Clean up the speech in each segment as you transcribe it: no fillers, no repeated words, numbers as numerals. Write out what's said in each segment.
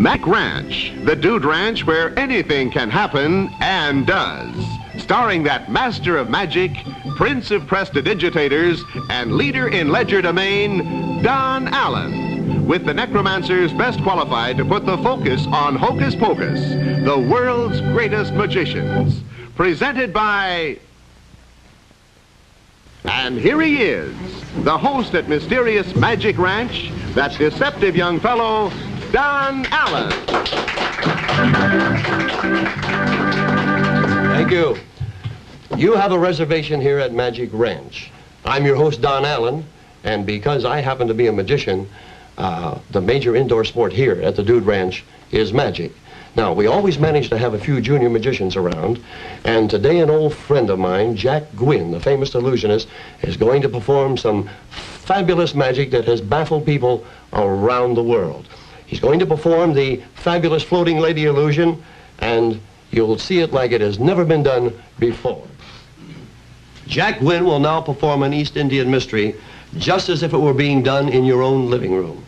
Mac Ranch, the dude ranch where anything can happen and does. Starring that master of magic, prince of prestidigitators, and leader in legerdemain, Don Allen, with the necromancers best qualified to put the focus on Hocus Pocus, the world's greatest magicians. Presented by... And here he is, the host at Mysterious Magic Ranch, that deceptive young fellow, Don Allen. Thank you. You have a reservation here at Magic Ranch. I'm your host, Don Allen, and because I happen to be a magician, the major indoor sport here at the Dude Ranch is magic. Now, we always manage to have a few junior magicians around, and today an old friend of mine, Jack Gwynne, the famous illusionist, is going to perform some fabulous magic that has baffled people around the world. He's going to perform the fabulous floating lady illusion, and you'll see it like it has never been done before. Jack Gwynne will now perform an East Indian mystery just as if it were being done in your own living room.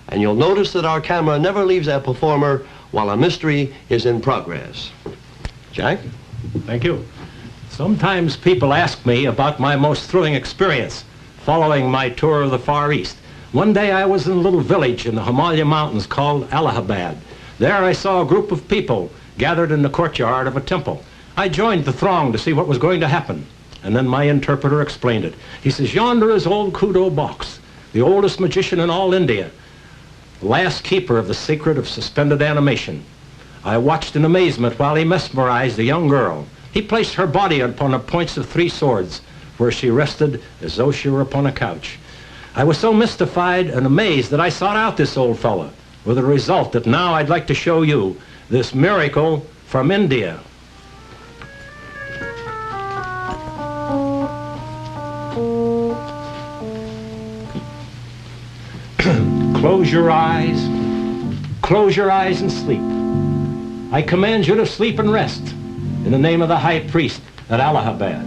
And you'll notice that our camera never leaves our performer while a mystery is in progress. Jack? Thank you. Sometimes people ask me about my most thrilling experience following my tour of the Far East. One day I was in a little village in the Himalaya Mountains called Allahabad. There I saw a group of people gathered in the courtyard of a temple. I joined the throng to see what was going to happen. And then my interpreter explained it. He says, "Yonder is old Kudo Box, the oldest magician in all India, the last keeper of the secret of suspended animation." I watched in amazement while he mesmerized a young girl. He placed her body upon the points of 3 swords, where she rested as though she were upon a couch. I was so mystified and amazed that I sought out this old fella, with the result that now I'd like to show you this miracle from India. Close your eyes and sleep. I command you to sleep and rest in the name of the high priest at Allahabad.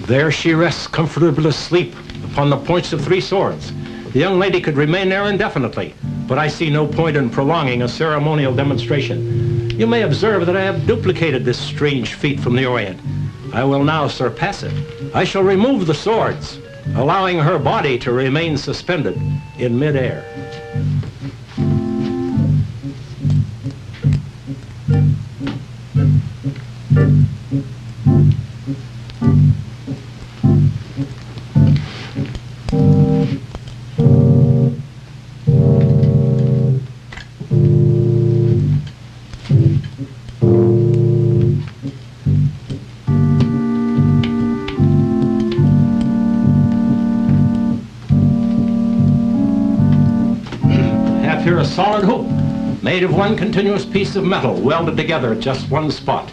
There she rests comfortably asleep upon the points of 3 swords. The young lady could remain there indefinitely, but I see no point in prolonging a ceremonial demonstration. You may observe that I have duplicated this strange feat from the Orient. I will now surpass it. I shall remove the swords, allowing her body to remain suspended in midair. Here a solid hoop made of one continuous piece of metal welded together at just one spot.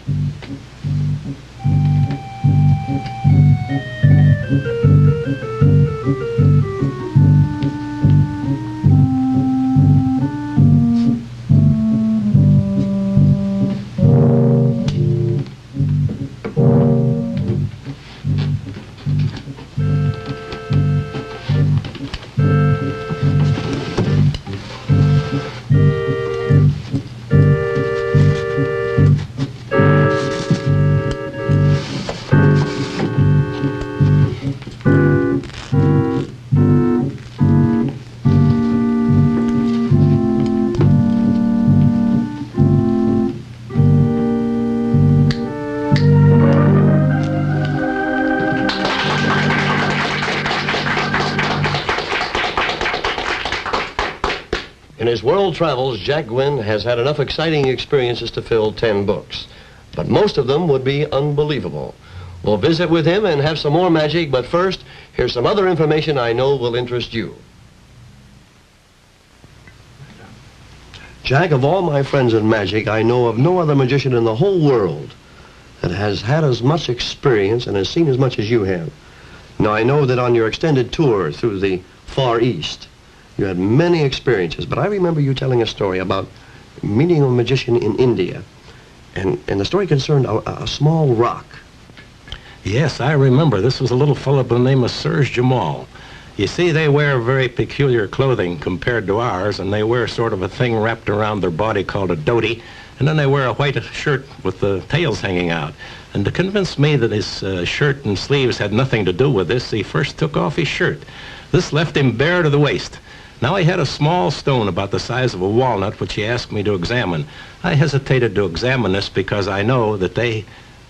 his world travels, Jack Gwynne has had enough exciting experiences to fill 10 books. But most of them would be unbelievable. We'll visit with him and have some more magic, but first, here's some other information I know will interest you. Jack, of all my friends in magic, I know of no other magician in the whole world that has had as much experience and has seen as much as you have. Now, I know that on your extended tour through the Far East, you had many experiences, but I remember you telling a story about meeting a magician in India, and the story concerned a small rock. Yes, I remember. This was a little fellow by the name of Serge Jamal. You see, they wear very peculiar clothing compared to ours, and they wear sort of a thing wrapped around their body called a dhoti, and then they wear a white shirt with the tails hanging out. And to convince me that his shirt and sleeves had nothing to do with this, he first took off his shirt. This left him bare to the waist. Now he had a small stone about the size of a walnut, which he asked me to examine. I hesitated to examine this because I know that they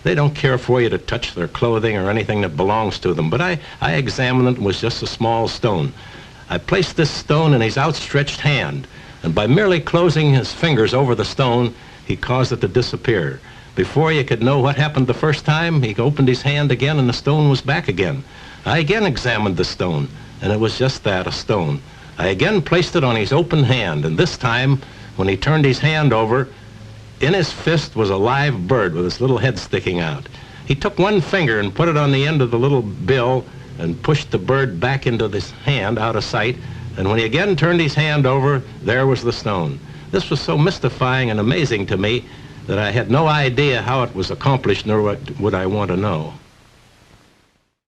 don't care for you to touch their clothing or anything that belongs to them. But I examined it, and it was just a small stone. I placed this stone in his outstretched hand, and by merely closing his fingers over the stone, he caused it to disappear. Before you could know what happened the first time, he opened his hand again, and the stone was back again. I again examined the stone, and it was just that, a stone. I again placed it on his open hand, and this time, when he turned his hand over, in his fist was a live bird with its little head sticking out. He took one finger and put it on the end of the little bill and pushed the bird back into this hand out of sight, and when he again turned his hand over, there was the stone. This was so mystifying and amazing to me that I had no idea how it was accomplished, nor would I want to know.